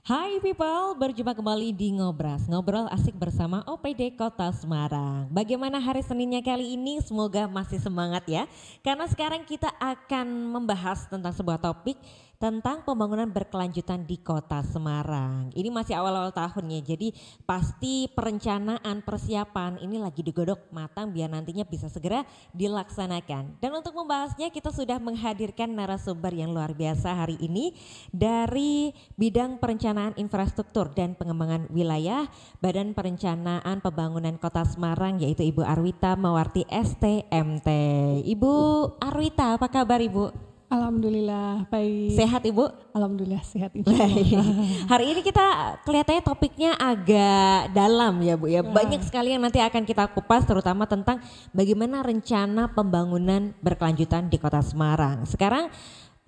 Hai people, berjumpa kembali di Ngobras, ngobrol asik bersama OPD Kota Semarang. Bagaimana hari Seninnya kali ini? Semoga masih semangat ya. Karena sekarang kita akan membahas tentang sebuah topik tentang pembangunan berkelanjutan di Kota Semarang. Ini masih awal-awal tahun ya, jadi pasti perencanaan, persiapan ini lagi digodok matang biar nantinya bisa segera dilaksanakan. Dan untuk membahasnya kita sudah menghadirkan narasumber yang luar biasa hari ini dari bidang perencanaan infrastruktur dan pengembangan wilayah Badan Perencanaan Pembangunan Kota Semarang, yaitu Ibu Arwita Mawarti STMT. Ibu Arwita, apa kabar Ibu? Alhamdulillah baik. Sehat Ibu? Alhamdulillah sehat Baik. Hari ini kita kelihatannya topiknya agak dalam ya Bu ya. Banyak sekali yang nanti akan kita kupas, terutama tentang bagaimana rencana pembangunan berkelanjutan di Kota Semarang. Sekarang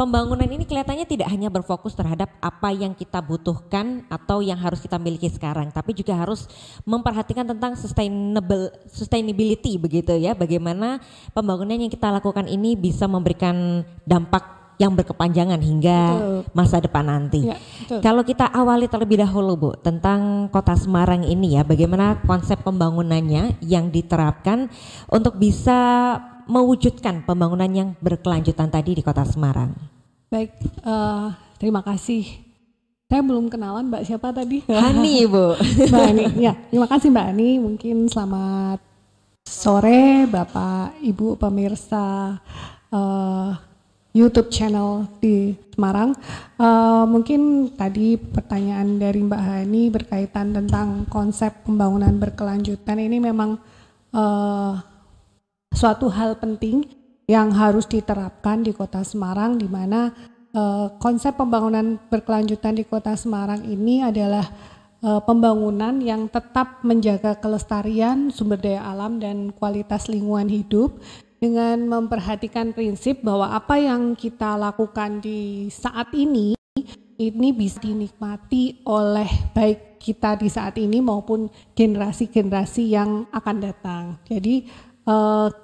pembangunan ini kelihatannya tidak hanya berfokus terhadap apa yang kita butuhkan atau yang harus kita miliki sekarang, tapi juga harus memperhatikan tentang sustainability begitu ya. Bagaimana pembangunan yang kita lakukan ini bisa memberikan dampak yang berkepanjangan hingga masa depan nanti. Ya, kalau kita awali terlebih dahulu Bu tentang Kota Semarang ini ya, bagaimana konsep pembangunannya yang diterapkan untuk bisa mewujudkan pembangunan yang berkelanjutan tadi di Kota Semarang. Baik, terima kasih. Saya belum kenalan Mbak siapa tadi? Hani Bu. Mbak Ani, ya terima kasih Mbak Ani. Mungkin selamat sore Bapak Ibu pemirsa YouTube channel di Semarang. Mungkin tadi pertanyaan dari Mbak Hani berkaitan tentang konsep pembangunan berkelanjutan ini memang suatu hal penting yang harus diterapkan di Kota Semarang, di mana konsep pembangunan berkelanjutan di Kota Semarang ini adalah pembangunan yang tetap menjaga kelestarian sumber daya alam dan kualitas lingkungan hidup dengan memperhatikan prinsip bahwa apa yang kita lakukan di saat ini bisa dinikmati oleh baik kita di saat ini maupun generasi-generasi yang akan datang. Jadi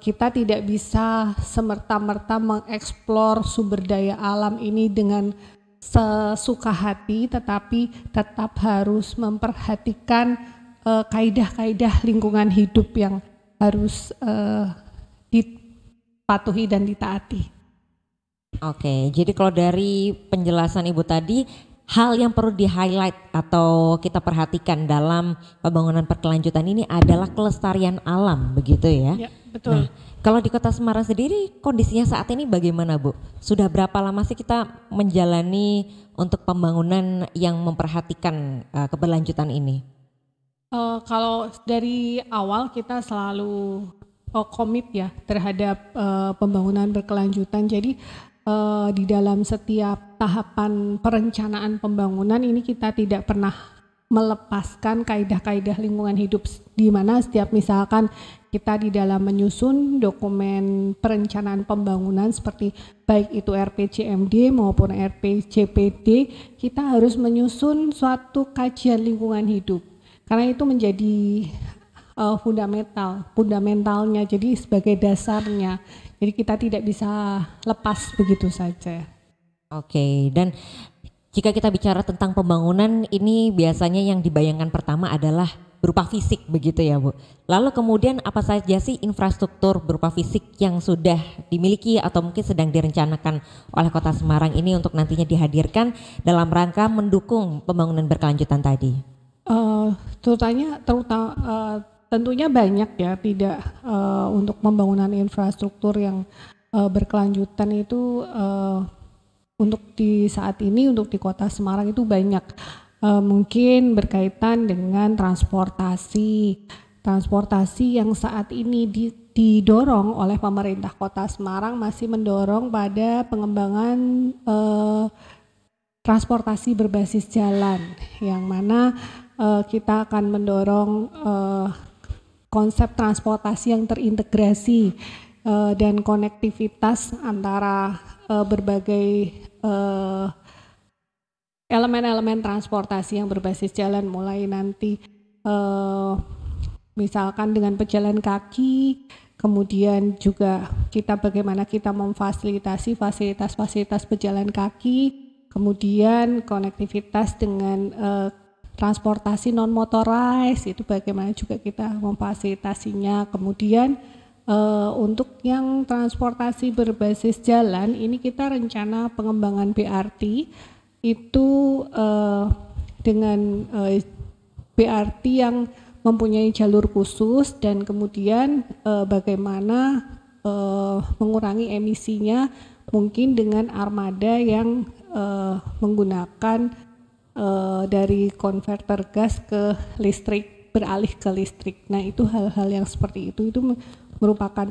kita tidak bisa semerta-merta mengeksplor sumber daya alam ini dengan sesuka hati, tetapi tetap harus memperhatikan kaidah-kaidah lingkungan hidup yang harus dipatuhi dan ditaati. Oke, jadi kalau dari penjelasan Ibu tadi, hal yang perlu di-highlight atau kita perhatikan dalam pembangunan berkelanjutan ini adalah kelestarian alam, begitu ya? Ya, betul. Nah, kalau di Kota Semarang sendiri kondisinya saat ini bagaimana Bu? Sudah berapa lama sih kita menjalani untuk pembangunan yang memperhatikan keberlanjutan ini? Kalau dari awal kita selalu komit ya terhadap pembangunan berkelanjutan. Jadi di dalam setiap tahapan perencanaan pembangunan ini kita tidak pernah melepaskan kaidah-kaidah lingkungan hidup, di mana setiap misalkan kita di dalam menyusun dokumen perencanaan pembangunan seperti baik itu RPJMD maupun RPJPD, kita harus menyusun suatu kajian lingkungan hidup karena itu menjadi fundamentalnya, jadi sebagai dasarnya. Jadi kita tidak bisa lepas begitu saja. Oke, dan jika kita bicara tentang pembangunan ini biasanya yang dibayangkan pertama adalah berupa fisik begitu ya Bu. Lalu kemudian apa saja sih infrastruktur berupa fisik yang sudah dimiliki atau mungkin sedang direncanakan oleh Kota Semarang ini untuk nantinya dihadirkan dalam rangka mendukung pembangunan berkelanjutan tadi? Tentunya banyak ya, tidak untuk pembangunan infrastruktur yang berkelanjutan itu untuk di saat ini untuk di Kota Semarang itu banyak. Mungkin berkaitan dengan transportasi yang saat ini didorong oleh pemerintah Kota Semarang masih mendorong pada pengembangan transportasi berbasis jalan, yang mana kita akan mendorong konsep transportasi yang terintegrasi dan konektivitas antara berbagai elemen-elemen transportasi yang berbasis jalan, mulai nanti misalkan dengan pejalan kaki, kemudian juga bagaimana kita memfasilitasi fasilitas-fasilitas pejalan kaki, kemudian konektivitas dengan transportasi non motorized itu bagaimana juga kita memfasilitasinya. Kemudian untuk yang transportasi berbasis jalan ini kita rencana pengembangan BRT itu dengan BRT yang mempunyai jalur khusus dan kemudian bagaimana mengurangi emisinya mungkin dengan armada yang menggunakan dari konverter gas ke listrik, beralih ke listrik. Nah itu hal-hal yang seperti itu merupakan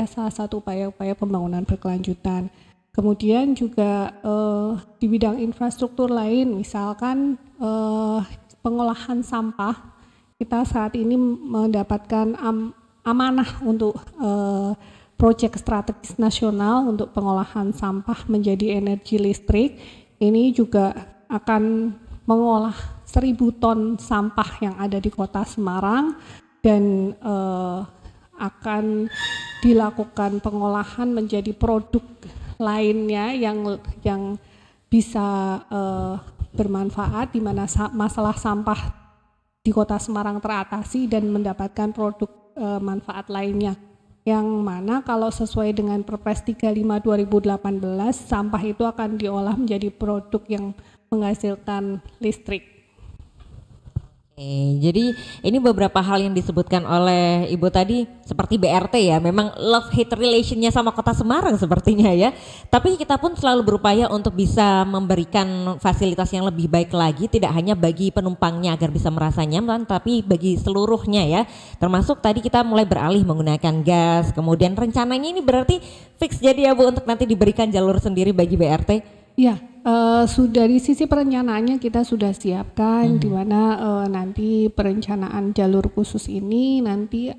salah satu upaya-upaya pembangunan berkelanjutan. Kemudian juga di bidang infrastruktur lain, misalkan pengolahan sampah, kita saat ini mendapatkan amanah untuk proyek strategis nasional untuk pengolahan sampah menjadi energi listrik. Ini juga akan mengolah 1.000 ton sampah yang ada di Kota Semarang dan akan dilakukan pengolahan menjadi produk lainnya yang bisa bermanfaat, di mana masalah sampah di Kota Semarang teratasi dan mendapatkan produk manfaat lainnya. Yang mana kalau sesuai dengan Perpres 35 2018 sampah itu akan diolah menjadi produk yang menghasilkan listrik. Jadi ini beberapa hal yang disebutkan oleh Ibu tadi seperti BRT ya, memang love hate relationnya sama Kota Semarang sepertinya ya. Tapi kita pun selalu berupaya untuk bisa memberikan fasilitas yang lebih baik lagi, tidak hanya bagi penumpangnya agar bisa merasa nyaman, tapi bagi seluruhnya ya. Termasuk tadi kita mulai beralih menggunakan gas, kemudian rencananya ini berarti fix jadi ya Bu untuk nanti diberikan jalur sendiri bagi BRT? Ya, sudah di sisi perencanaannya kita sudah siapkan di mana nanti perencanaan jalur khusus ini nanti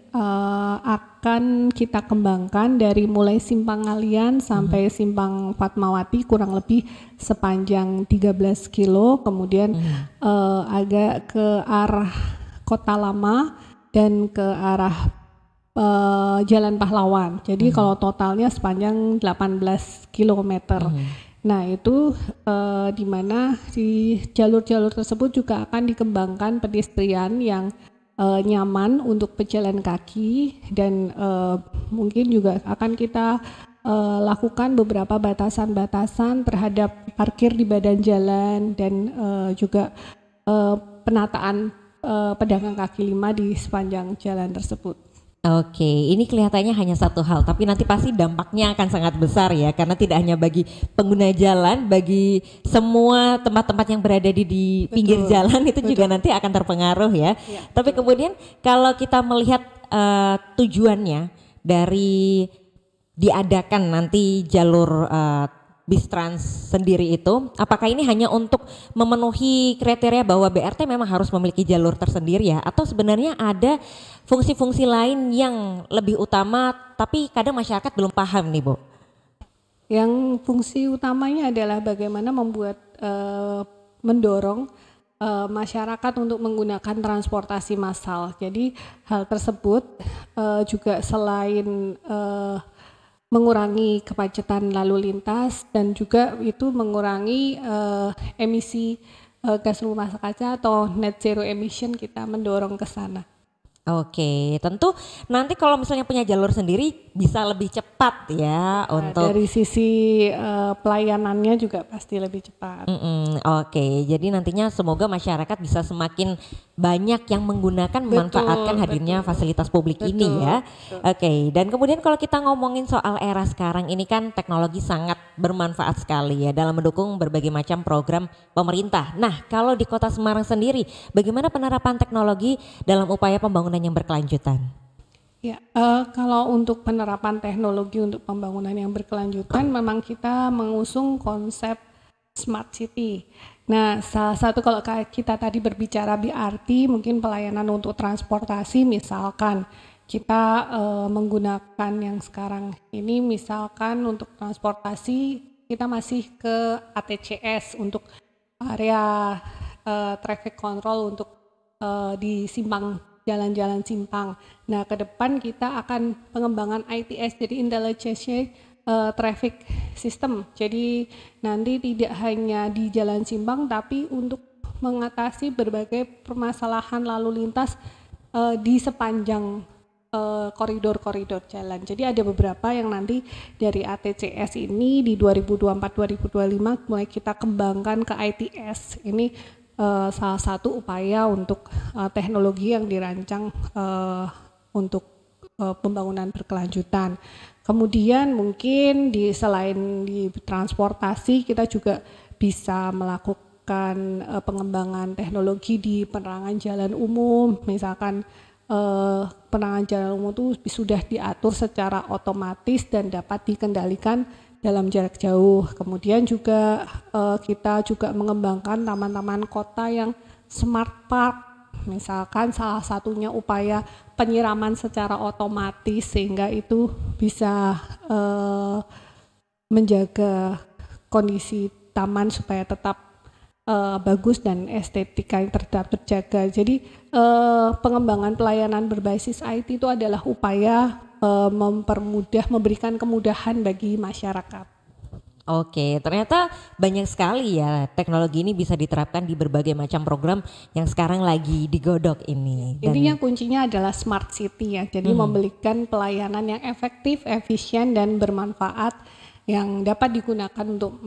akan kita kembangkan dari mulai Simpang Ngalian sampai Simpang Fatmawati kurang lebih sepanjang 13 kilo, kemudian agak ke arah Kota Lama dan ke arah Jalan Pahlawan. Jadi kalau totalnya sepanjang 18 kilometer. Nah itu di mana di jalur-jalur tersebut juga akan dikembangkan pedestrian yang nyaman untuk pejalan kaki dan mungkin juga akan kita lakukan beberapa batasan-batasan terhadap parkir di badan jalan dan juga penataan pedagang kaki lima di sepanjang jalan tersebut. Oke, ini kelihatannya hanya satu hal, tapi nanti pasti dampaknya akan sangat besar ya, karena tidak hanya bagi pengguna jalan, bagi semua tempat-tempat yang berada di pinggir jalan itu juga nanti akan terpengaruh ya. Tapi kemudian kalau kita melihat tujuannya dari diadakan nanti jalur bis trans sendiri itu, apakah ini hanya untuk memenuhi kriteria bahwa BRT memang harus memiliki jalur tersendiri ya, atau sebenarnya ada fungsi-fungsi lain yang lebih utama tapi kadang masyarakat belum paham nih Bu? Yang fungsi utamanya adalah bagaimana mendorong masyarakat untuk menggunakan transportasi massal. Jadi hal tersebut juga selain mengurangi kemacetan lalu lintas dan juga itu mengurangi emisi gas rumah kaca atau net zero emission, kita mendorong ke sana. Oke, tentu nanti kalau misalnya punya jalur sendiri bisa lebih cepat ya untuk dari sisi pelayanannya juga pasti lebih cepat. Oke, jadi nantinya semoga masyarakat bisa semakin banyak yang menggunakan memanfaatkan hadirnya fasilitas publik ini ya. Oke, dan kemudian kalau kita ngomongin soal era sekarang ini kan teknologi sangat bermanfaat sekali ya dalam mendukung berbagai macam program pemerintah. Nah, kalau di Kota Semarang sendiri bagaimana penerapan teknologi dalam upaya pembangunan yang berkelanjutan? Ya, kalau untuk penerapan teknologi untuk pembangunan yang berkelanjutan memang kita mengusung konsep Smart City. Nah, salah satu kalau kita tadi berbicara BRT, mungkin pelayanan untuk transportasi misalkan kita menggunakan yang sekarang ini misalkan untuk transportasi kita masih ke ATCS untuk area traffic control untuk di simpang jalan-jalan simpang. Nah, ke depan kita akan pengembangan ITS, jadi intelligence traffic system. Jadi nanti tidak hanya di Jalan Simpang tapi untuk mengatasi berbagai permasalahan lalu lintas di sepanjang koridor-koridor jalan. Jadi ada beberapa yang nanti dari ATCS ini di 2024-2025 mulai kita kembangkan ke ITS. Ini salah satu upaya untuk teknologi yang dirancang untuk pembangunan berkelanjutan. Kemudian mungkin selain di transportasi kita juga bisa melakukan pengembangan teknologi di penerangan jalan umum, misalkan penerangan jalan umum itu sudah diatur secara otomatis dan dapat dikendalikan dalam jarak jauh. Kemudian juga kita juga mengembangkan taman-taman kota yang smart park, misalkan salah satunya upaya penyiraman secara otomatis sehingga itu bisa menjaga kondisi taman supaya tetap bagus dan estetika yang tetap terjaga. Jadi pengembangan pelayanan berbasis IT itu adalah upaya memberikan kemudahan bagi masyarakat. Oke, ternyata banyak sekali ya teknologi ini bisa diterapkan di berbagai macam program yang sekarang lagi digodok ini. Intinya kuncinya adalah smart city ya, jadi memberikan pelayanan yang efektif, efisien dan bermanfaat yang dapat digunakan untuk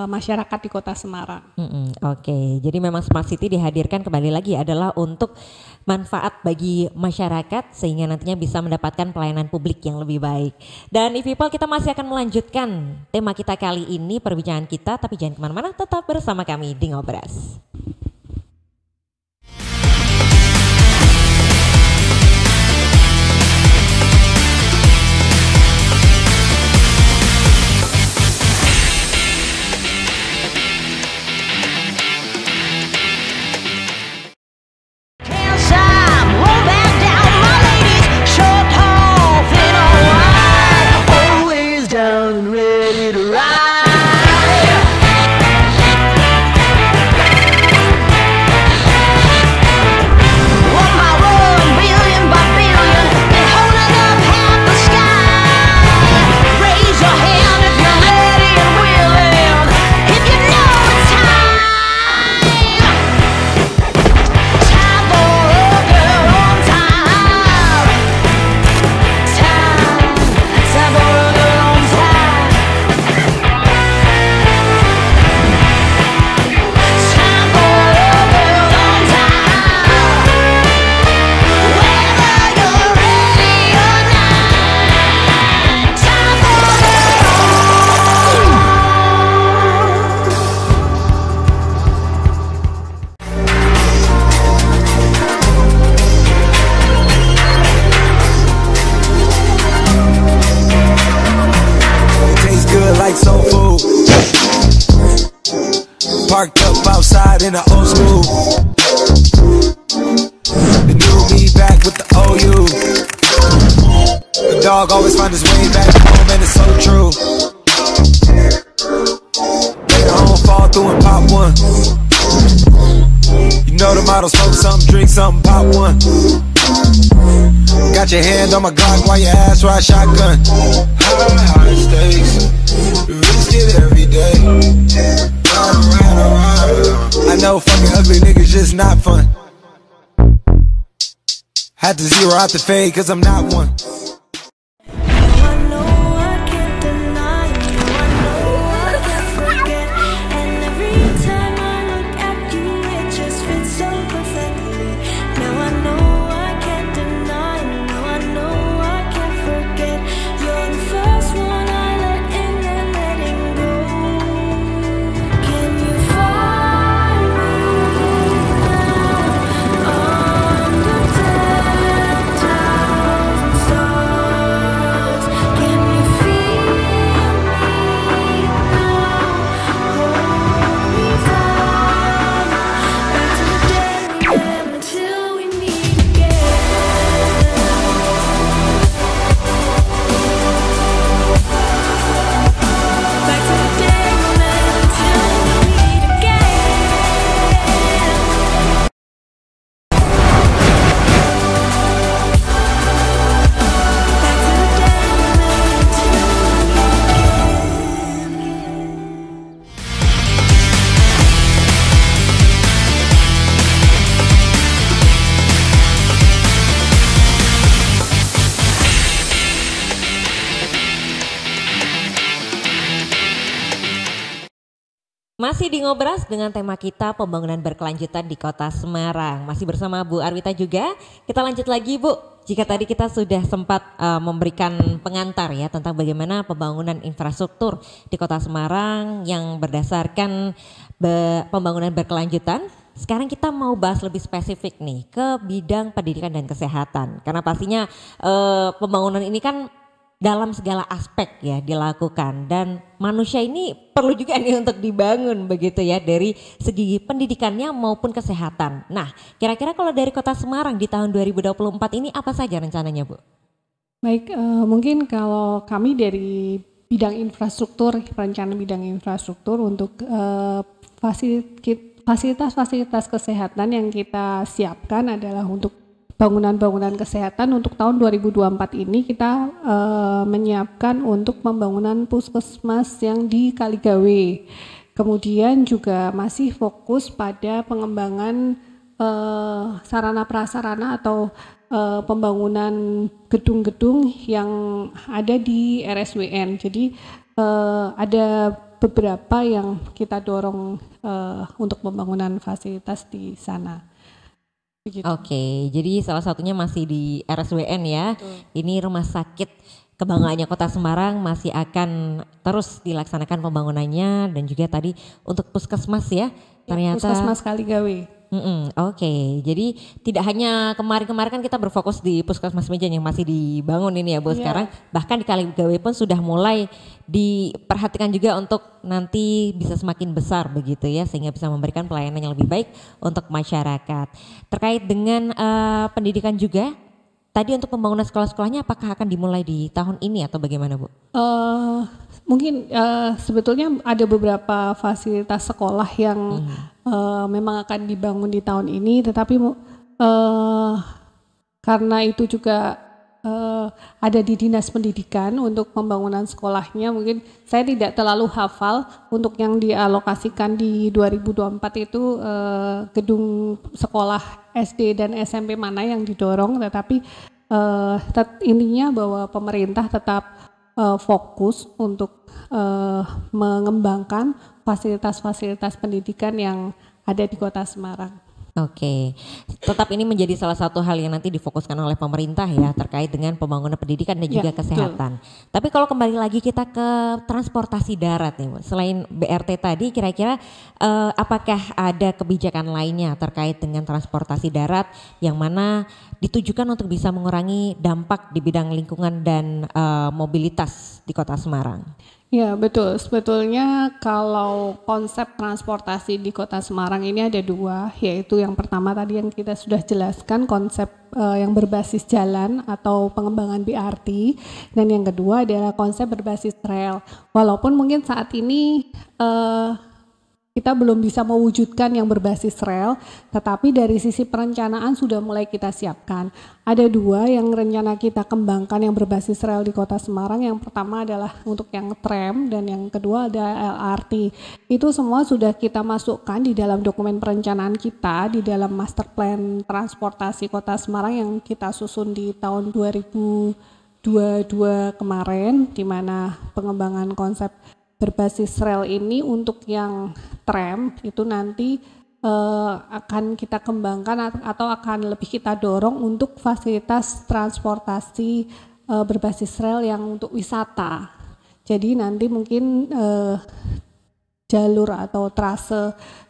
masyarakat di Kota Semarang. Oke, jadi memang Smart City dihadirkan kembali lagi adalah untuk manfaat bagi masyarakat sehingga nantinya bisa mendapatkan pelayanan publik yang lebih baik. Dan People, kita masih akan melanjutkan tema kita kali ini, perbincangan kita, tapi jangan kemana-mana, tetap bersama kami di Ngobras. Parked up outside in the old school. The new me back with the OU. The dog always find his way back home, and it's so true. Later on, fall through and pop one. You know the motto, smoke something, drink something, pop one. Got your hand on my Glock while your ass ride shotgun. High stakes, risk it every day. I know fucking ugly niggas just not fun. Had to zero out the fade cause I'm not one. So Masih di Ngobras dengan tema kita pembangunan berkelanjutan di Kota Semarang. Masih bersama Bu Arwita juga. Kita lanjut lagi Bu. Jika tadi kita sudah sempat memberikan pengantar ya tentang bagaimana pembangunan infrastruktur di Kota Semarang yang berdasarkan pembangunan berkelanjutan. Sekarang kita mau bahas lebih spesifik nih ke bidang pendidikan dan kesehatan. Karena pastinya pembangunan ini kan dalam segala aspek ya dilakukan, dan manusia ini perlu juga nih untuk dibangun begitu ya dari segi pendidikannya maupun kesehatan. Nah, kira-kira kalau dari Kota Semarang di tahun 2024 ini apa saja rencananya Bu? Baik, mungkin kalau kami dari bidang infrastruktur, perencanaan bidang infrastruktur untuk fasilitas-fasilitas kesehatan yang kita siapkan adalah untuk bangunan-bangunan kesehatan. Untuk tahun 2024 ini kita menyiapkan untuk pembangunan puskesmas yang di Kaligawe. Kemudian juga masih fokus pada pengembangan sarana prasarana atau pembangunan gedung-gedung yang ada di RSWN. Jadi ada beberapa yang kita dorong untuk pembangunan fasilitas di sana. Begitu. Oke, jadi salah satunya masih di RSWN ya. Betul. Ini rumah sakit kebanggaannya Kota Semarang masih akan terus dilaksanakan pembangunannya, dan juga tadi untuk puskesmas ya. Ternyata Puskesmas Kaligawe. Oke, jadi tidak hanya kemarin-kemarin kan kita berfokus di Puskesmas Mejen yang masih dibangun ini ya Bu. Sekarang bahkan di Kaligawe pun sudah mulai diperhatikan juga untuk nanti bisa semakin besar begitu ya, sehingga bisa memberikan pelayanan yang lebih baik untuk masyarakat. Terkait dengan pendidikan juga, tadi untuk pembangunan sekolah-sekolahnya apakah akan dimulai di tahun ini atau bagaimana Bu? Mungkin sebetulnya ada beberapa fasilitas sekolah yang memang akan dibangun di tahun ini, tetapi karena itu juga ada di Dinas Pendidikan untuk pembangunan sekolahnya, mungkin saya tidak terlalu hafal untuk yang dialokasikan di 2024 itu gedung sekolah SD dan SMP mana yang didorong, tetapi intinya bahwa pemerintah tetap fokus untuk mengembangkan fasilitas-fasilitas pendidikan yang ada di Kota Semarang. Oke, tetap ini menjadi salah satu hal yang nanti difokuskan oleh pemerintah ya terkait dengan pembangunan pendidikan dan juga kesehatan. Betul. Tapi kalau kembali lagi kita ke transportasi darat nih, selain BRT tadi, kira-kira apakah ada kebijakan lainnya terkait dengan transportasi darat yang mana ditujukan untuk bisa mengurangi dampak di bidang lingkungan dan mobilitas di Kota Semarang? Ya betul, sebetulnya kalau konsep transportasi di Kota Semarang ini ada dua, yaitu yang pertama tadi yang kita sudah jelaskan, konsep yang berbasis jalan atau pengembangan BRT, dan yang kedua adalah konsep berbasis rel. Walaupun mungkin saat ini kita belum bisa mewujudkan yang berbasis rel, tetapi dari sisi perencanaan sudah mulai kita siapkan. Ada dua yang rencana kita kembangkan yang berbasis rel di Kota Semarang. Yang pertama adalah untuk yang tram, dan yang kedua ada LRT. Itu semua sudah kita masukkan di dalam dokumen perencanaan kita, di dalam master plan transportasi Kota Semarang yang kita susun di tahun 2022 kemarin, di mana pengembangan konsep berbasis rel ini untuk yang tram itu nanti akan kita kembangkan atau akan lebih kita dorong untuk fasilitas transportasi berbasis rel yang untuk wisata. Jadi nanti mungkin jalur atau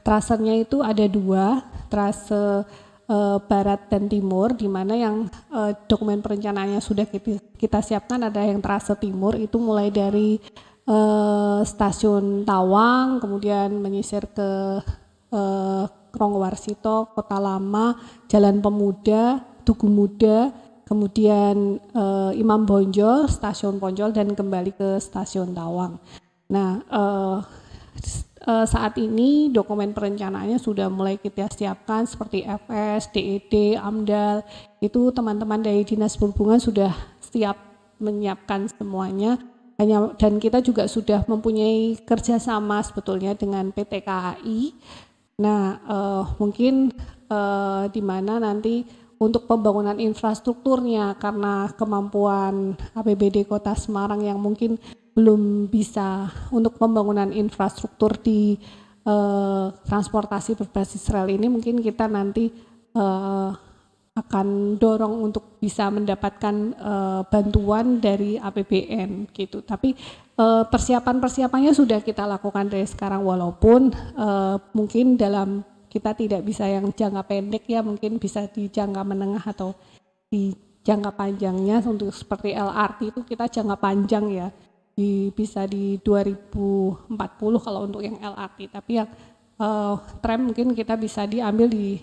trasenya itu ada dua, trase barat dan timur, di mana yang dokumen perencanaannya sudah kita siapkan. Ada yang trase timur itu mulai dari stasiun Tawang, kemudian menyisir ke Ronggowarsito, Kota Lama, Jalan Pemuda, Tugu Muda, kemudian Imam Bonjol, Stasiun Bonjol, dan kembali ke Stasiun Tawang. Nah, saat ini dokumen perencanaannya sudah mulai kita siapkan seperti FS, DED, AMDAL, itu teman-teman dari Dinas Perhubungan sudah siap menyiapkan semuanya. Dan kita juga sudah mempunyai kerjasama sebetulnya dengan PT KAI. Nah, mungkin di mana nanti untuk pembangunan infrastrukturnya, karena kemampuan APBD Kota Semarang yang mungkin belum bisa untuk pembangunan infrastruktur di transportasi berbasis rel ini mungkin kita nanti akan dorong untuk bisa mendapatkan bantuan dari APBN gitu. Tapi persiapannya sudah kita lakukan dari sekarang, walaupun mungkin dalam kita tidak bisa yang jangka pendek ya, mungkin bisa di jangka menengah atau di jangka panjangnya. Untuk seperti LRT itu kita jangka panjang ya, bisa di 2040 kalau untuk yang LRT, tapi yang tram mungkin kita bisa diambil di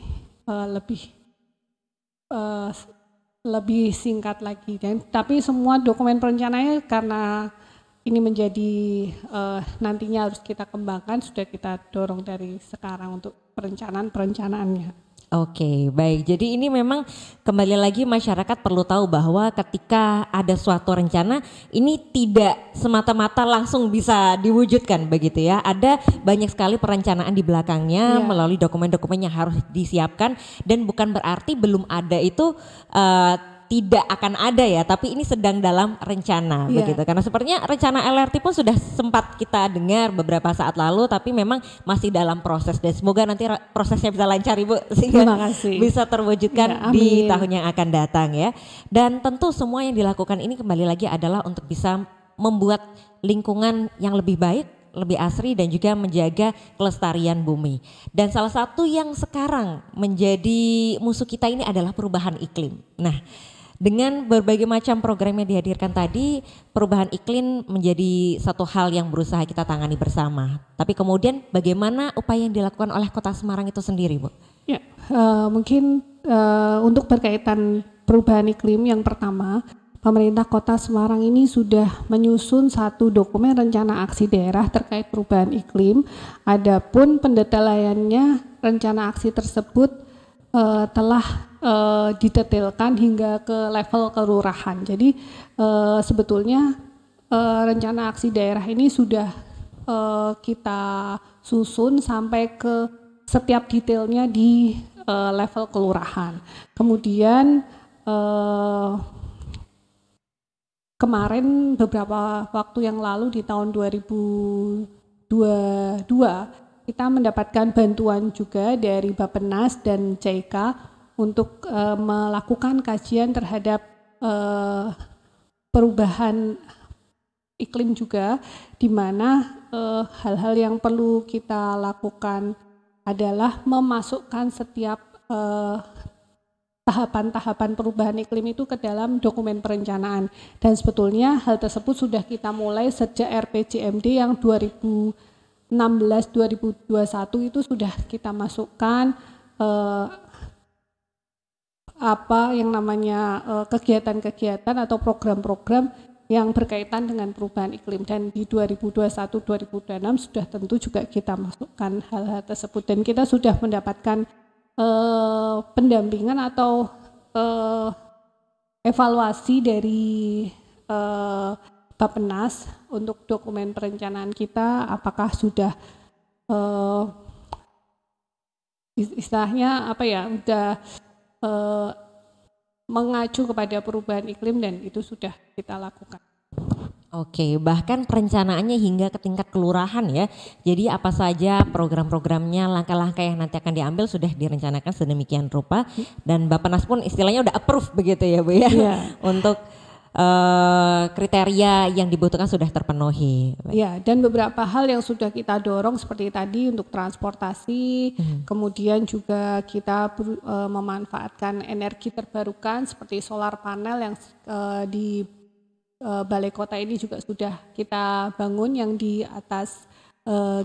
lebih singkat lagi. Dan tapi semua dokumen perencanaannya karena ini menjadi nantinya harus kita kembangkan, sudah kita dorong dari sekarang untuk perencanaannya. Oke, baik. Jadi ini memang kembali lagi masyarakat perlu tahu bahwa ketika ada suatu rencana ini tidak semata-mata langsung bisa diwujudkan begitu ya. Ada banyak sekali perencanaan di belakangnya melalui dokumen-dokumen yang harus disiapkan, dan bukan berarti belum ada itu tidak akan ada ya, tapi ini sedang dalam rencana begitu. Karena sepertinya rencana LRT pun sudah sempat kita dengar beberapa saat lalu, tapi memang masih dalam proses, dan semoga nanti prosesnya bisa lancar Ibu sehingga bisa terwujudkan di tahun yang akan datang ya. Dan tentu semua yang dilakukan ini kembali lagi adalah untuk bisa membuat lingkungan yang lebih baik, lebih asri, dan juga menjaga kelestarian bumi. Dan salah satu yang sekarang menjadi musuh kita ini adalah perubahan iklim. Nah, dengan berbagai macam program yang dihadirkan tadi, perubahan iklim menjadi satu hal yang berusaha kita tangani bersama. Tapi kemudian bagaimana upaya yang dilakukan oleh Kota Semarang itu sendiri, Bu? Ya, mungkin untuk berkaitan perubahan iklim, yang pertama, pemerintah Kota Semarang ini sudah menyusun satu dokumen rencana aksi daerah terkait perubahan iklim. Adapun pendetailannya rencana aksi tersebut telah didetailkan hingga ke level kelurahan. Jadi sebetulnya rencana aksi daerah ini sudah kita susun sampai ke setiap detailnya di level kelurahan. Kemudian kemarin beberapa waktu yang lalu di tahun 2022 kita mendapatkan bantuan juga dari Bappenas dan CIK untuk melakukan kajian terhadap perubahan iklim juga, di mana hal-hal yang perlu kita lakukan adalah memasukkan setiap tahapan-tahapan perubahan iklim itu ke dalam dokumen perencanaan. Dan sebetulnya hal tersebut sudah kita mulai sejak RPJMD yang 2016-2021 itu sudah kita masukkan apa yang namanya kegiatan-kegiatan atau program-program yang berkaitan dengan perubahan iklim, dan di 2021-2026 sudah tentu juga kita masukkan hal-hal tersebut, dan kita sudah mendapatkan pendampingan atau evaluasi dari Bappenas untuk dokumen perencanaan kita, apakah sudah istilahnya apa ya, sudah mengacu kepada perubahan iklim, dan itu sudah kita lakukan. Oke, bahkan perencanaannya hingga ke tingkat kelurahan ya. Jadi apa saja program-programnya, langkah-langkah yang nanti akan diambil sudah direncanakan sedemikian rupa, dan Bappenas pun istilahnya udah approve begitu ya Bu ya. Untuk kriteria yang dibutuhkan sudah terpenuhi. Ya, dan beberapa hal yang sudah kita dorong seperti tadi untuk transportasi, kemudian juga kita memanfaatkan energi terbarukan seperti solar panel yang di Balai Kota ini juga sudah kita bangun yang di atas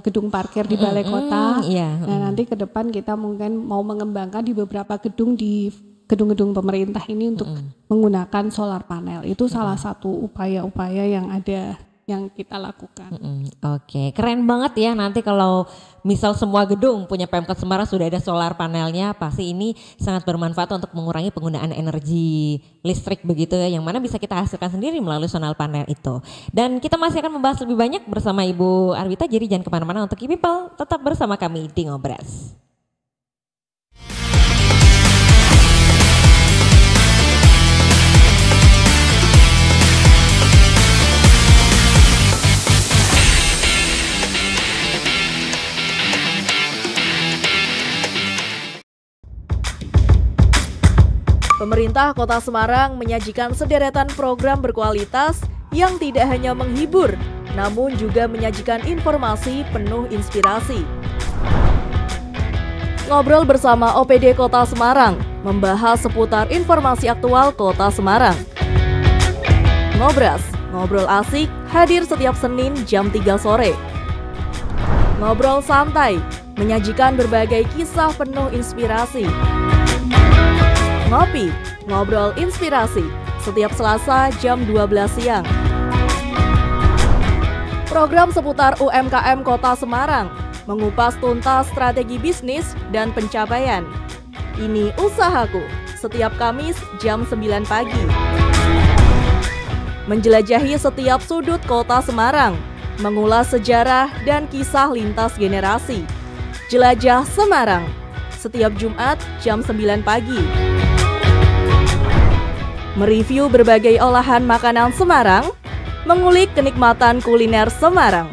gedung parkir di Balai Kota. Nah, nanti ke depan kita mungkin mau mengembangkan di beberapa gedung di gedung-gedung pemerintah ini untuk menggunakan solar panel. Itu salah satu upaya-upaya yang ada yang kita lakukan. Oke, keren banget ya nanti kalau misal semua gedung punya Pemkot Semarang sudah ada solar panelnya, pasti ini sangat bermanfaat untuk mengurangi penggunaan energi listrik begitu ya, yang mana bisa kita hasilkan sendiri melalui solar panel itu. Dan kita masih akan membahas lebih banyak bersama Ibu Arwita, jadi jangan kemana-mana. Untuk People tetap bersama kami di Ngobras. Pemerintah Kota Semarang menyajikan sederetan program berkualitas yang tidak hanya menghibur, namun juga menyajikan informasi penuh inspirasi. Ngobrol bersama OPD Kota Semarang membahas seputar informasi aktual Kota Semarang. Ngobras, ngobrol asik, hadir setiap Senin jam 3 sore. Ngobrol santai, menyajikan berbagai kisah penuh inspirasi. Ngopi, ngobrol inspirasi, setiap Selasa jam 12 siang. Program seputar UMKM Kota Semarang, mengupas tuntas strategi bisnis dan pencapaian. Ini Usahaku, setiap Kamis jam 9 pagi. Menjelajahi setiap sudut Kota Semarang, mengulas sejarah dan kisah lintas generasi. Jelajah Semarang, setiap Jumat jam 9 pagi. Mereview berbagai olahan makanan Semarang, mengulik kenikmatan kuliner Semarang.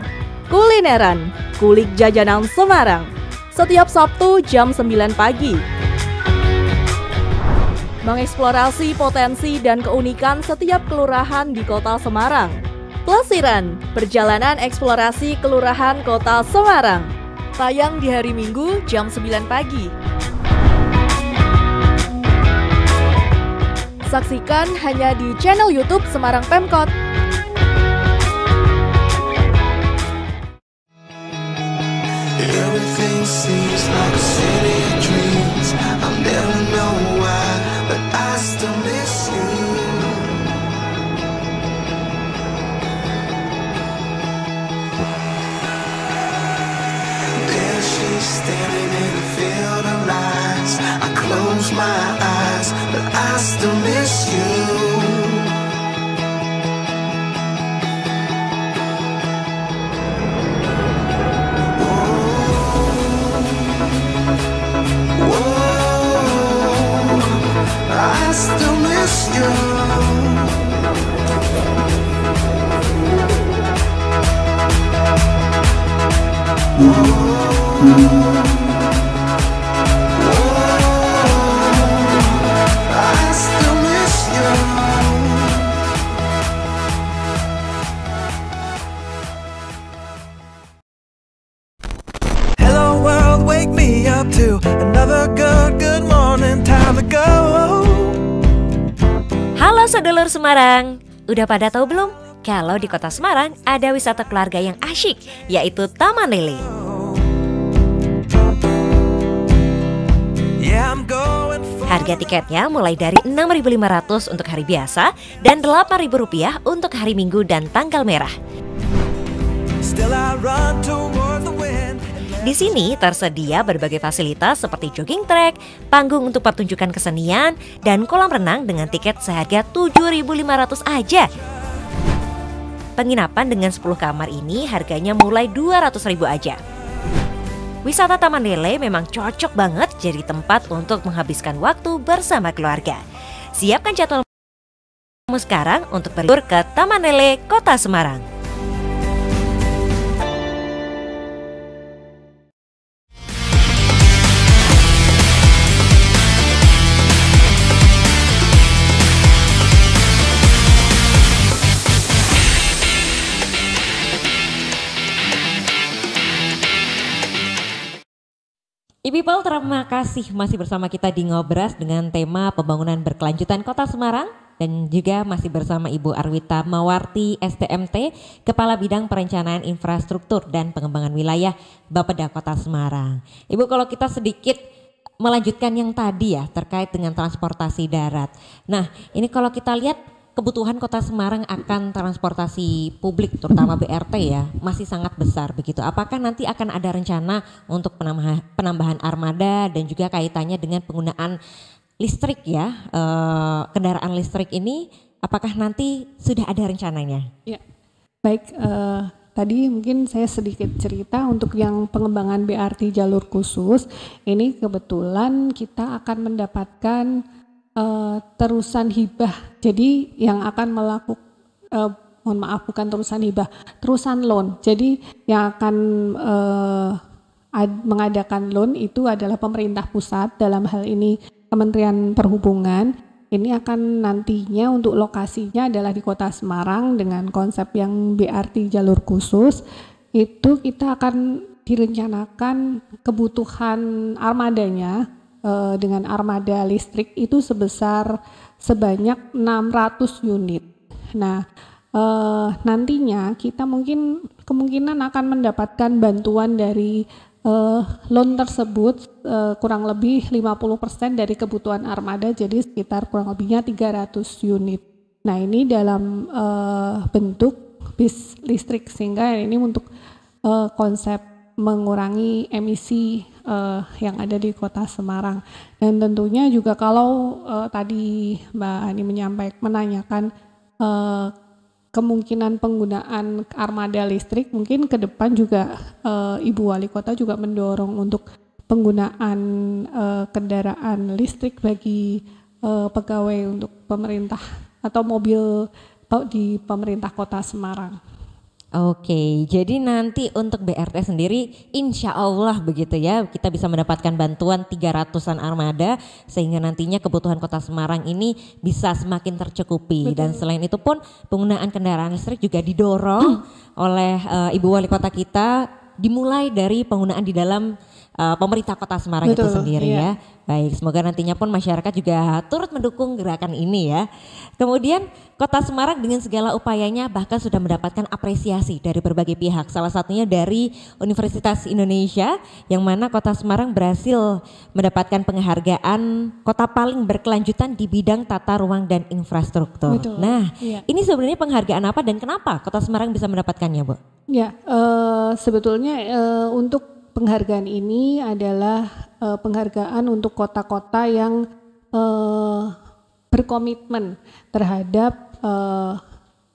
Kulineran, kulik jajanan Semarang, setiap Sabtu jam 9 pagi. Mengeksplorasi potensi dan keunikan setiap kelurahan di Kota Semarang. Plesiran, perjalanan eksplorasi kelurahan Kota Semarang. Tayang di hari Minggu jam 9 pagi. Saksikan hanya di channel YouTube Semarang Pemkot. Everything seems like a city of dreams. I'll never know why, but I still miss you. There she's standing in a field of lights. I close my eyes, but I still miss you. I still miss you. I still miss you. Hello world, wake me up to another good morning, time to go. Halo sedulur Semarang, udah pada tahu belum? Kalau di Kota Semarang ada wisata keluarga yang asyik, yaitu Taman Lele. Harga tiketnya mulai dari Rp6.500 untuk hari biasa dan Rp8.000 untuk hari Minggu dan tanggal merah. Di sini tersedia berbagai fasilitas seperti jogging track, panggung untuk pertunjukan kesenian, dan kolam renang dengan tiket seharga Rp7.500 aja. Penginapan dengan 10 kamar ini harganya mulai Rp200.000 aja. Wisata Taman Lele memang cocok banget jadi tempat untuk menghabiskan waktu bersama keluarga. Siapkan jadwal sekarang untuk berlibur ke Taman Lele, Kota Semarang. People, terima kasih masih bersama kita di Ngobras dengan tema pembangunan berkelanjutan Kota Semarang dan juga masih bersama Ibu Arwita Mawarti STMT, Kepala Bidang Perencanaan Infrastruktur dan Pengembangan Wilayah Bapeda Kota Semarang. Ibu, kalau kita sedikit melanjutkan yang tadi ya terkait dengan transportasi darat. Nah, ini kalau kita lihat kebutuhan Kota Semarang akan transportasi publik terutama BRT ya masih sangat besar begitu. Apakah nanti akan ada rencana untuk penambahan armada dan juga kaitannya dengan penggunaan listrik ya, kendaraan listrik ini apakah nanti sudah ada rencananya? Ya, baik. Tadi mungkin saya sedikit cerita untuk yang pengembangan BRT jalur khusus ini kebetulan kita akan mendapatkan terusan hibah. Jadi yang akan melakukan bukan terusan hibah, terusan loan. Jadi yang akan mengadakan loan itu adalah pemerintah pusat, dalam hal ini Kementerian Perhubungan. ini akan nantinya untuk lokasinya adalah di Kota Semarang dengan konsep yang BRT jalur khusus. Itu kita akan direncanakan kebutuhan armadanya dengan armada listrik itu sebanyak 600 unit. Nah, nantinya kita kemungkinan akan mendapatkan bantuan dari loan tersebut kurang lebih 50% dari kebutuhan armada, jadi sekitar kurang lebihnya 300 unit. Nah, ini dalam bentuk bis listrik, sehingga ini untuk konsep mengurangi emisi yang ada di Kota Semarang. Dan tentunya juga kalau tadi Mbak Ani menanyakan kemungkinan penggunaan armada listrik, mungkin ke depan juga Ibu Wali Kota juga mendorong untuk penggunaan kendaraan listrik bagi pegawai untuk pemerintah atau mobil di pemerintah Kota Semarang. Oke, jadi nanti untuk BRT sendiri insya Allah begitu ya, kita bisa mendapatkan bantuan 300-an armada sehingga nantinya kebutuhan Kota Semarang ini bisa semakin tercukupi. Betul. Dan selain itu pun penggunaan kendaraan listrik juga didorong oleh Ibu Wali Kota kita, dimulai dari penggunaan di dalam pemerintah Kota Semarang. Betul, itu sendiri ya. Baik, semoga nantinya pun masyarakat juga turut mendukung gerakan ini ya. Kemudian Kota Semarang dengan segala upayanya bahkan sudah mendapatkan apresiasi dari berbagai pihak. Salah satunya dari Universitas Indonesia, yang mana Kota Semarang berhasil mendapatkan penghargaan kota paling berkelanjutan di bidang tata ruang dan infrastruktur. Betul, nah, ini sebenarnya penghargaan apa dan kenapa Kota Semarang bisa mendapatkannya, Bu? Ya, sebetulnya untuk penghargaan ini adalah penghargaan untuk kota-kota yang berkomitmen terhadap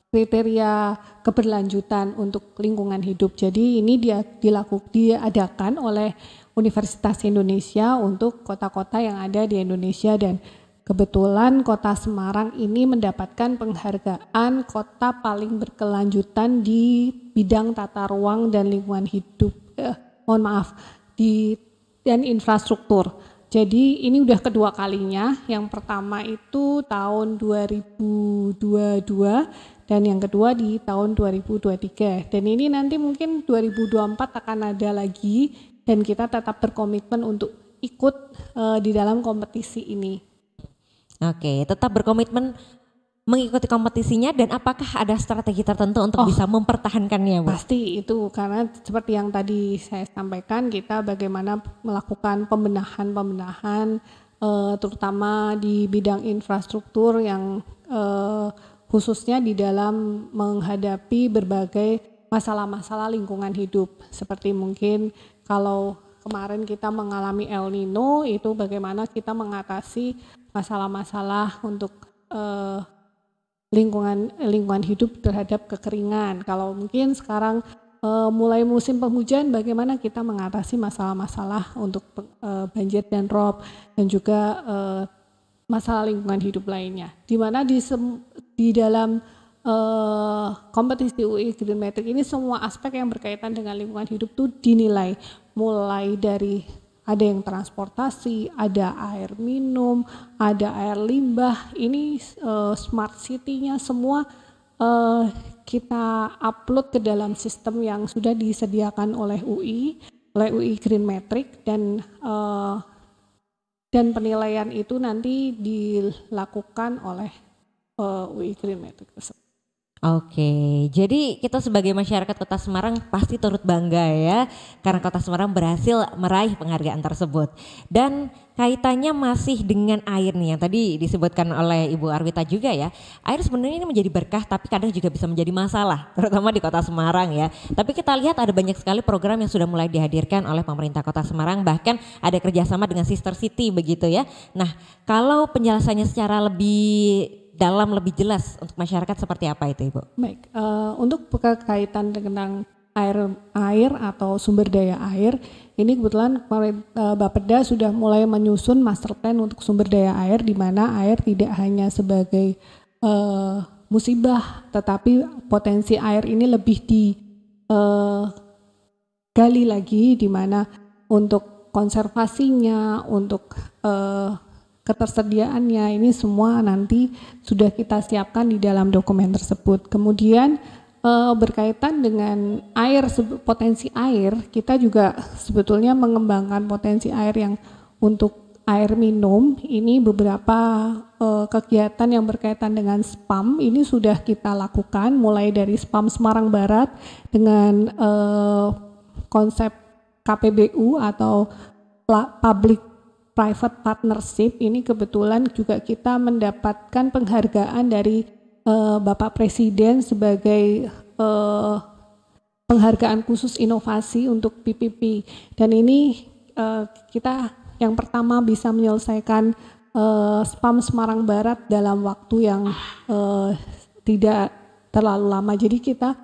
kriteria keberlanjutan untuk lingkungan hidup. Jadi ini diadakan oleh Universitas Indonesia untuk kota-kota yang ada di Indonesia, dan kebetulan Kota Semarang ini mendapatkan penghargaan kota paling berkelanjutan di bidang tata ruang dan lingkungan hidup. Dan infrastruktur. Jadi ini udah kedua kalinya. Yang pertama itu tahun 2022 dan yang kedua di tahun 2023. Dan ini nanti mungkin 2024 akan ada lagi, dan kita tetap berkomitmen untuk ikut di dalam kompetisi ini. Oke, tetap berkomitmen mengikuti kompetisinya, dan apakah ada strategi tertentu untuk bisa mempertahankannya, Bu? Pasti itu, karena seperti yang tadi saya sampaikan, kita bagaimana melakukan pembenahan terutama di bidang infrastruktur yang khususnya di dalam menghadapi berbagai masalah-masalah lingkungan hidup. Seperti mungkin kalau kemarin kita mengalami El Nino, itu bagaimana kita mengatasi masalah-masalah untuk lingkungan hidup terhadap kekeringan. Kalau mungkin sekarang mulai musim penghujan, bagaimana kita mengatasi masalah-masalah untuk banjir dan rob, dan juga masalah lingkungan hidup lainnya. Di mana di dalam kompetisi UI Green Matrix ini semua aspek yang berkaitan dengan lingkungan hidup itu dinilai, mulai dari ada yang transportasi, ada air minum, ada air limbah. Ini smart city-nya semua kita upload ke dalam sistem yang sudah disediakan oleh UI Green Matrix, dan penilaian itu nanti dilakukan oleh UI Green Matrix. Oke, jadi kita sebagai masyarakat Kota Semarang pasti turut bangga ya, karena Kota Semarang berhasil meraih penghargaan tersebut. Dan kaitannya masih dengan air nih, yang tadi disebutkan oleh Ibu Arwita juga ya. Air sebenarnya ini menjadi berkah, tapi kadang juga bisa menjadi masalah, terutama di Kota Semarang ya. Tapi kita lihat ada banyak sekali program yang sudah mulai dihadirkan oleh pemerintah Kota Semarang, bahkan ada kerjasama dengan Sister City begitu ya. Nah, kalau penjelasannya secara lebih dalam, lebih jelas untuk masyarakat seperti apa itu, Ibu? Baik, untuk berkaitan dengan air atau sumber daya air, ini kebetulan Bapeda sudah mulai menyusun master plan untuk sumber daya air, di mana air tidak hanya sebagai musibah, tetapi potensi air ini lebih digali lagi, di mana untuk konservasinya, untuk ketersediaannya ini semua nanti sudah kita siapkan di dalam dokumen tersebut. Kemudian berkaitan dengan air, potensi air, kita juga sebetulnya mengembangkan potensi air yang untuk air minum. Ini beberapa kegiatan yang berkaitan dengan SPAM ini sudah kita lakukan, mulai dari SPAM Semarang Barat dengan konsep KPBU atau Public Private Partnership. Ini kebetulan juga kita mendapatkan penghargaan dari Bapak Presiden sebagai penghargaan khusus inovasi untuk PPP, dan ini kita yang pertama bisa menyelesaikan SPAM Semarang Barat dalam waktu yang tidak terlalu lama. Jadi kita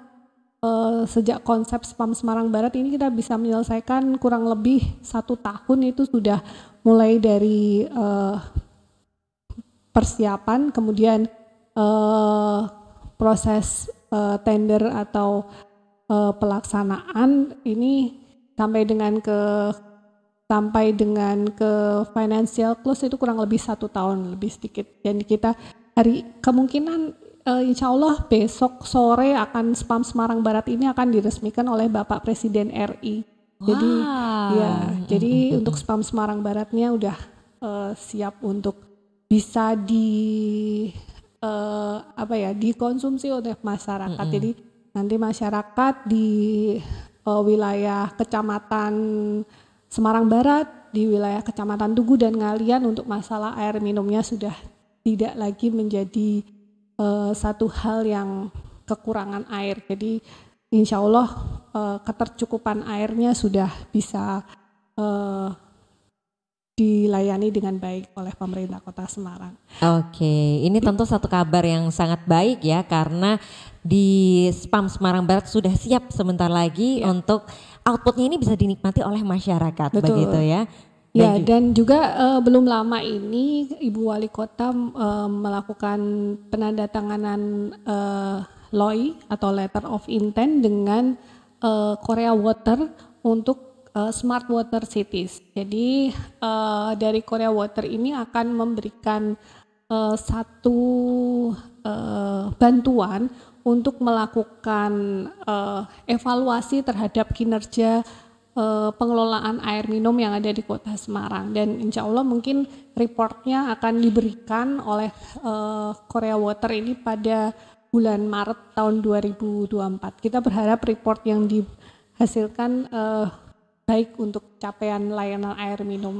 sejak konsep SPAM Semarang Barat ini kita bisa menyelesaikan kurang lebih 1 tahun, itu sudah mulai dari persiapan, kemudian proses tender atau pelaksanaan ini sampai dengan ke financial close itu kurang lebih 1 tahun lebih sedikit. Dan kita kemungkinan insya Allah besok sore akan SPAM Semarang Barat ini akan diresmikan oleh Bapak Presiden RI. Jadi jadi untuk SPAM Semarang Baratnya udah siap untuk bisa dikonsumsi oleh masyarakat. Jadi nanti masyarakat di wilayah Kecamatan Semarang Barat, di wilayah Kecamatan Tugu dan Ngalian untuk masalah air minumnya sudah tidak lagi menjadi satu hal yang kekurangan air. Jadi insya Allah ketercukupan airnya sudah bisa dilayani dengan baik oleh pemerintah Kota Semarang. Oke, ini tentu satu kabar yang sangat baik ya, karena di SPAM Semarang Barat sudah siap sebentar lagi untuk outputnya ini bisa dinikmati oleh masyarakat. Betul. Begitu ya. Dan juga belum lama ini Ibu Wali Kota melakukan penandatanganan LOI atau Letter of Intent dengan Korea Water untuk Smart Water Cities. Jadi dari Korea Water ini akan memberikan satu bantuan untuk melakukan evaluasi terhadap kinerja pengelolaan air minum yang ada di Kota Semarang, dan insya Allah mungkin reportnya akan diberikan oleh Korea Water ini pada bulan Maret tahun 2024. Kita berharap report yang dihasilkan baik untuk capaian layanan air minum.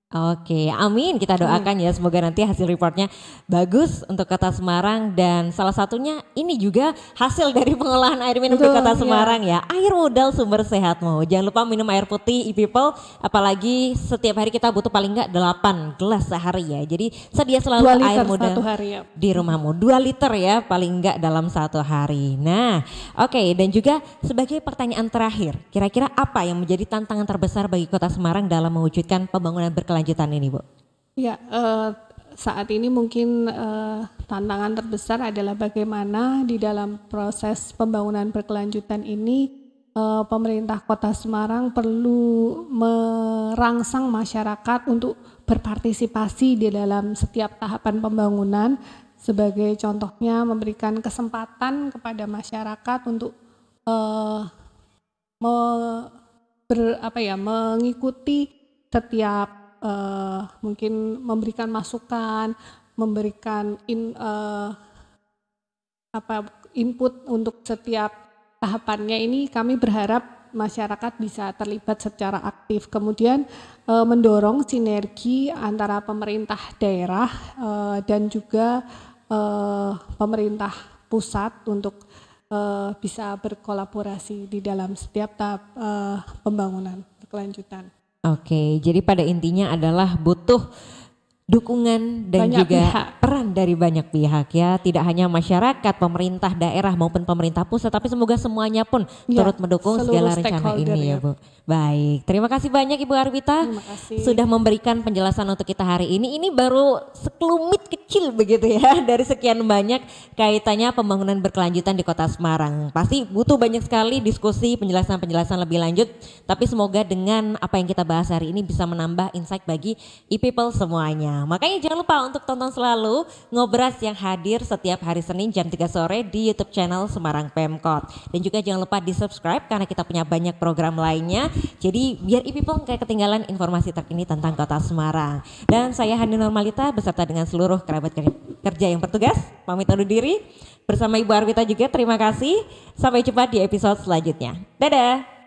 Oke, amin. Kita doakan ya, semoga nanti hasil reportnya bagus untuk Kota Semarang, dan salah satunya ini juga hasil dari pengolahan air minum di Kota Semarang ya. Air modal sumber sehatmu. Jangan lupa minum air putih, people. Apalagi setiap hari kita butuh paling enggak 8 gelas sehari ya. Jadi sedia selalu air modal di rumahmu. 2 liter ya paling enggak dalam 1 hari. Nah, oke, dan juga sebagai pertanyaan terakhir, kira-kira apa yang menjadi tantangan terbesar bagi Kota Semarang dalam mewujudkan pembangunan berkelanjutan ini, Bu? Ya, saat ini mungkin tantangan terbesar adalah bagaimana di dalam proses pembangunan berkelanjutan ini pemerintah Kota Semarang perlu merangsang masyarakat untuk berpartisipasi di dalam setiap tahapan pembangunan. Sebagai contohnya memberikan kesempatan kepada masyarakat untuk mengikuti setiap mungkin memberikan masukan, memberikan input untuk setiap tahapannya. Ini kami berharap masyarakat bisa terlibat secara aktif. Kemudian mendorong sinergi antara pemerintah daerah dan juga pemerintah pusat untuk bisa berkolaborasi di dalam setiap tahap pembangunan berkelanjutan. Oke, jadi pada intinya adalah butuh dukungan dan banyak juga peran dari banyak pihak ya, tidak hanya masyarakat, pemerintah daerah maupun pemerintah pusat, tapi semoga semuanya pun turut mendukung segala rencana ini ya, Bu. Baik, terima kasih banyak Ibu Arwita Terima kasih. sudah memberikan penjelasan untuk kita hari ini. Ini baru sekelumit kecil begitu ya dari sekian banyak kaitannya pembangunan berkelanjutan di Kota Semarang. Pasti butuh banyak sekali diskusi, penjelasan-penjelasan lebih lanjut. Tapi semoga dengan apa yang kita bahas hari ini bisa menambah insight bagi e-people semuanya. Makanya jangan lupa untuk tonton selalu Ngobras yang hadir setiap hari Senin jam 3 sore di YouTube channel Semarang Pemkot. Dan juga jangan lupa di subscribe karena kita punya banyak program lainnya. Jadi biar e-people kayak ketinggalan informasi terkini tentang Kota Semarang. Dan saya Hani Normalita beserta dengan seluruh kerabat kerja yang bertugas pamit undur diri. Bersama Ibu Arwita juga terima kasih. Sampai jumpa di episode selanjutnya. Dadah.